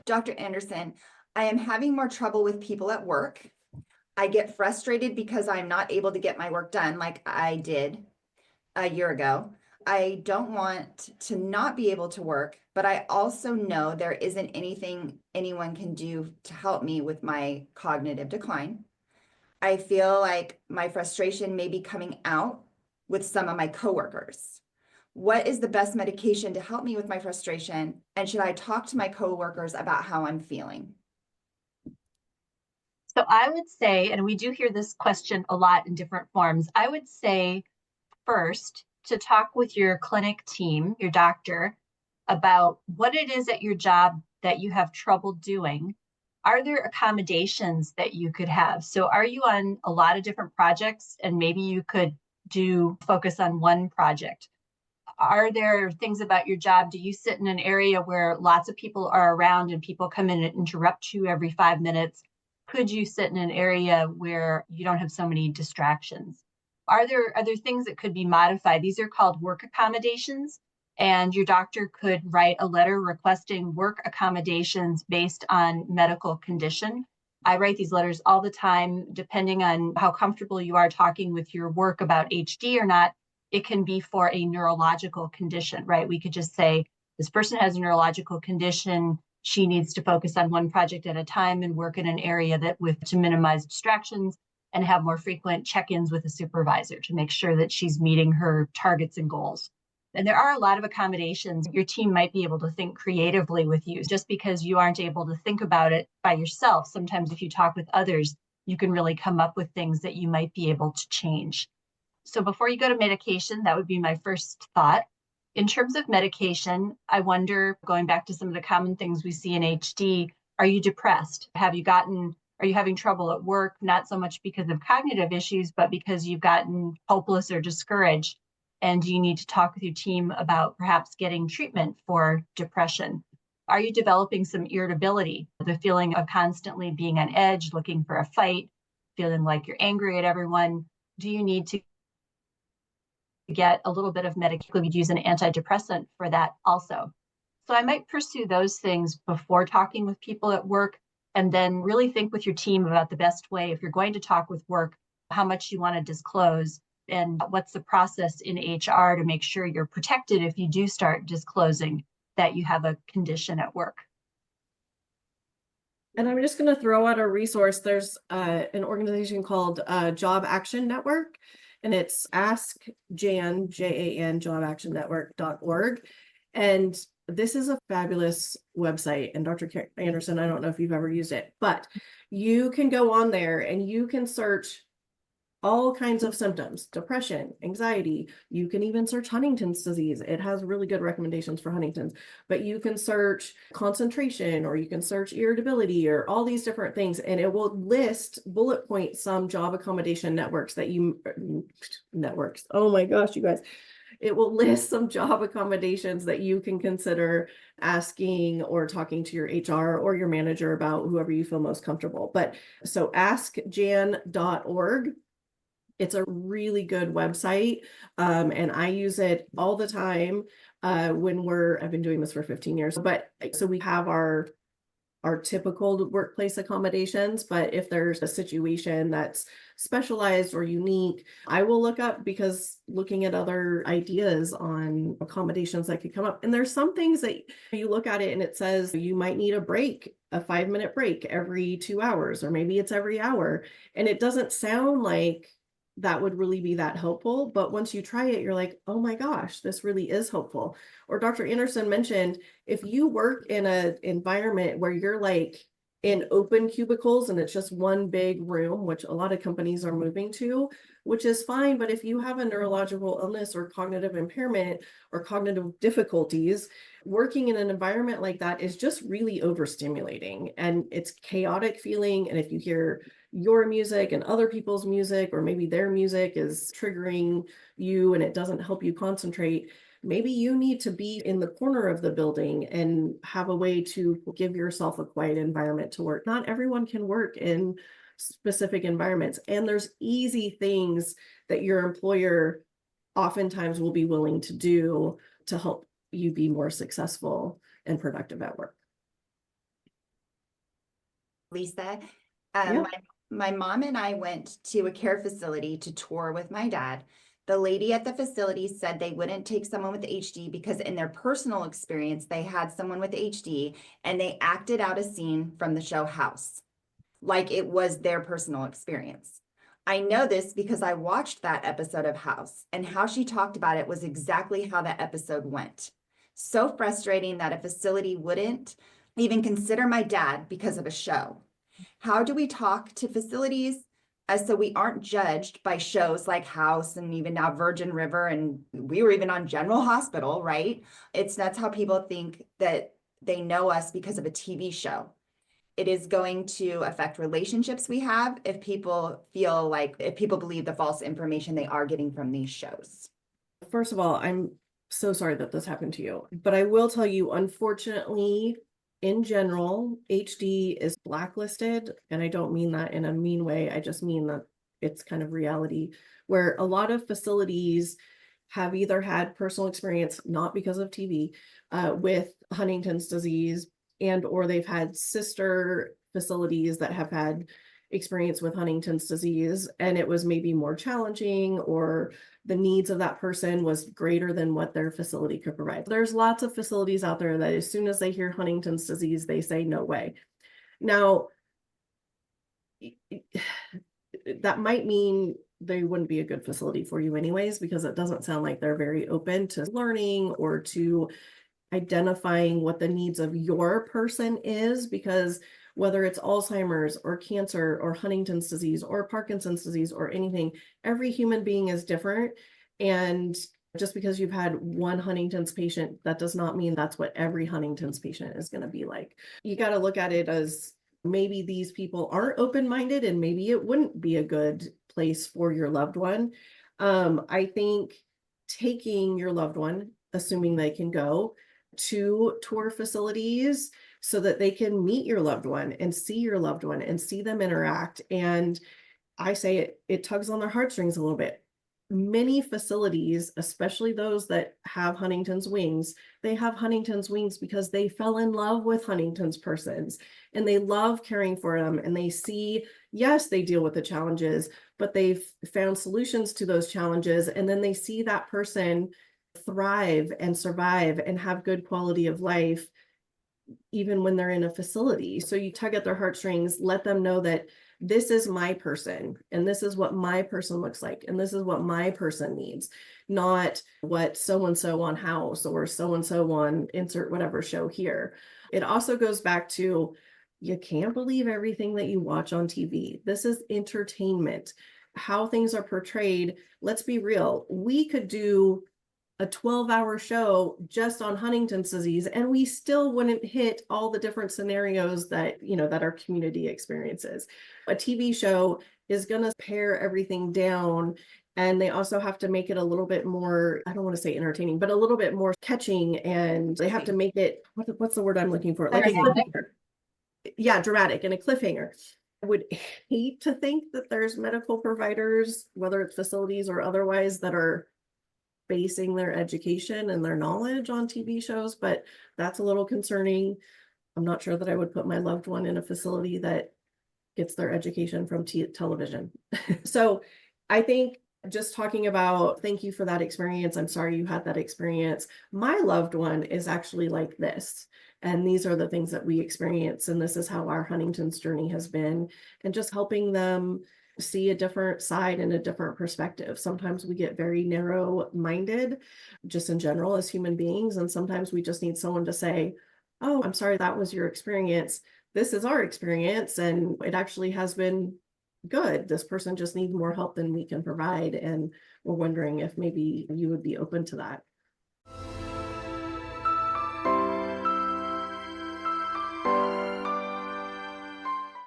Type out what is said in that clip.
Dr. Anderson, I am having more trouble with people at work. I get frustrated because I'm not able to get my work done like I did a year ago. I don't want to not be able to work, but I also know there isn't anything anyone can do to help me with my cognitive decline. I feel like my frustration may be coming out with some of my coworkers. What is the best medication to help me with my frustration? And should I talk to my coworkers about how I'm feeling? So I would say, and we do hear this question a lot in different forms, I would say first to talk with your clinic team, your doctor, about what it is at your job that you have trouble doing. Are there accommodations that you could have? So are you on a lot of different projects and maybe you could do focus on one project? Are there things about your job? Do you sit in an area where lots of people are around and people come in and interrupt you every 5 minutes? Could you sit in an area where you don't have so many distractions? Are there things that could be modified? These are called work accommodations, and your doctor could write a letter requesting work accommodations based on medical condition. I write these letters all the time, depending on how comfortable you are talking with your work about HD or not. It can be for a neurological condition, right? We could just say, this person has a neurological condition. She needs to focus on one project at a time and work in an area that with to minimize distractions and have more frequent check-ins with a supervisor to make sure that she's meeting her targets and goals. And there are a lot of accommodations. Your team might be able to think creatively with you just because you aren't able to think about it by yourself. Sometimes if you talk with others, you can really come up with things that you might be able to change. So before you go to medication, that would be my first thought. In terms of medication, I wonder, going back to some of the common things we see in HD, are you depressed? Are you having trouble at work? Not so much because of cognitive issues, but because you've gotten hopeless or discouraged. And you need to talk with your team about perhaps getting treatment for depression. Are you developing some irritability? The feeling of constantly being on edge, looking for a fight, feeling like you're angry at everyone? Do you need to get a little bit of medication? We'd use an antidepressant for that also. So I might pursue those things before talking with people at work, and then really think with your team about the best way, if you're going to talk with work, how much you want to disclose and what's the process in HR to make sure you're protected if you do start disclosing that you have a condition at work. And I'm just going to throw out a resource. There's an organization called Job Action Network, and it's askjan, Jan, jobactionnetwork.org. And this is a fabulous website. And Dr. Anderson, I don't know if you've ever used it, but you can go on there and you can search all kinds of symptoms, depression, anxiety. You can even search Huntington's disease. It has really good recommendations for Huntington's, but you can search concentration, or you can search irritability, or all these different things. And it will list, bullet point, some job accommodation networks networks. Oh my gosh, you guys. It will list some job accommodations that you can consider asking or talking to your HR or your manager about, whoever you feel most comfortable. But so askjan.org. It's a really good website, and I use it all the time when I've been doing this for 15 years. But so we have our typical workplace accommodations, but if there's a situation that's specialized or unique, I will look up, because looking at other ideas on accommodations that could come up. And there's some things that you look at it and it says you might need a break, a 5-minute break every 2 hours, or maybe it's every hour. And it doesn't sound like that would really be that helpful. But once you try it, you're like, oh my gosh, this really is helpful. Or Dr. Anderson mentioned, if you work in an environment where you're like in open cubicles and it's just one big room, which a lot of companies are moving to, which is fine. But if you have a neurological illness or cognitive impairment or cognitive difficulties, working in an environment like that is just really overstimulating, and it's chaotic feeling. And if you hear your music and other people's music, or maybe their music is triggering you and it doesn't help you concentrate, maybe you need to be in the corner of the building and have a way to give yourself a quiet environment to work. Not everyone can work in specific environments, and there's easy things that your employer oftentimes will be willing to do to help you be more successful and productive at work. Lisa. Yeah. My mom and I went to a care facility to tour with my dad. The lady at the facility said they wouldn't take someone with HD because in their personal experience, they had someone with HD and they acted out a scene from the show House, like it was their personal experience. I know this because I watched that episode of House, and how she talked about it was exactly how that episode went. So frustrating that a facility wouldn't even consider my dad because of a show. How do we talk to facilities so we aren't judged by shows like House and even now Virgin River, and we were even on General Hospital, right? It's that's how people think that they know us because of a TV show. It is going to affect relationships we have if people feel like, if people believe the false information they are getting from these shows. First of all, I'm so sorry that this happened to you, but I will tell you, unfortunately, in general, HD is blacklisted. And I don't mean that in a mean way. I just mean that it's kind of reality where a lot of facilities have either had personal experience, not because of TV, with Huntington's disease, and or they've had sister facilities that have had experience with Huntington's disease, and it was maybe more challenging, or the needs of that person was greater than what their facility could provide. There's lots of facilities out there that as soon as they hear Huntington's disease, they say no way. Now, that might mean they wouldn't be a good facility for you anyways, because it doesn't sound like they're very open to learning or to identifying what the needs of your person is, because whether it's Alzheimer's or cancer or Huntington's disease or Parkinson's disease or anything, every human being is different. And just because you've had one Huntington's patient, that does not mean that's what every Huntington's patient is going to be like. You got to look at it as maybe these people aren't open-minded and maybe it wouldn't be a good place for your loved one. I think taking your loved one, assuming they can go, to tour facilities so that they can meet your loved one and see your loved one and see them interact. And I say it tugs on their heartstrings a little bit. Many facilities, especially those that have Huntington's wings, they have Huntington's wings because they fell in love with Huntington's persons and they love caring for them. And they see, yes, they deal with the challenges, but they've found solutions to those challenges. And then they see that person thrive and survive and have good quality of life, even when they're in a facility. So you tug at their heartstrings, let them know that this is my person and this is what my person looks like and this is what my person needs, not what so-and-so on House or so-and-so on insert whatever show here. It also goes back to, you can't believe everything that you watch on TV. This is entertainment. How things are portrayed, let's be real, we could do a 12-hour show just on Huntington's disease and we still wouldn't hit all the different scenarios that, that our community experiences. A TV show is going to pare everything down, and they also have to make it a little bit more, I don't want to say entertaining, but a little bit more catching, and they have to make it, what's the word I'm looking for? Like a cliffhanger. Yeah, dramatic and a cliffhanger. I would hate to think that there's medical providers, whether it's facilities or otherwise, that are basing their education and their knowledge on TV shows, but that's a little concerning. I'm not sure that I would put my loved one in a facility that gets their education from television. So I think just talking about, thank you for that experience. I'm sorry you had that experience. My loved one is actually like this. And these are the things that we experience. And this is how our Huntington's journey has been. And just helping them see a different side and a different perspective. Sometimes we get very narrow-minded just in general as human beings. And sometimes we just need someone to say, oh, I'm sorry, that was your experience. This is our experience. And it actually has been good. This person just needs more help than we can provide. And we're wondering if maybe you would be open to that.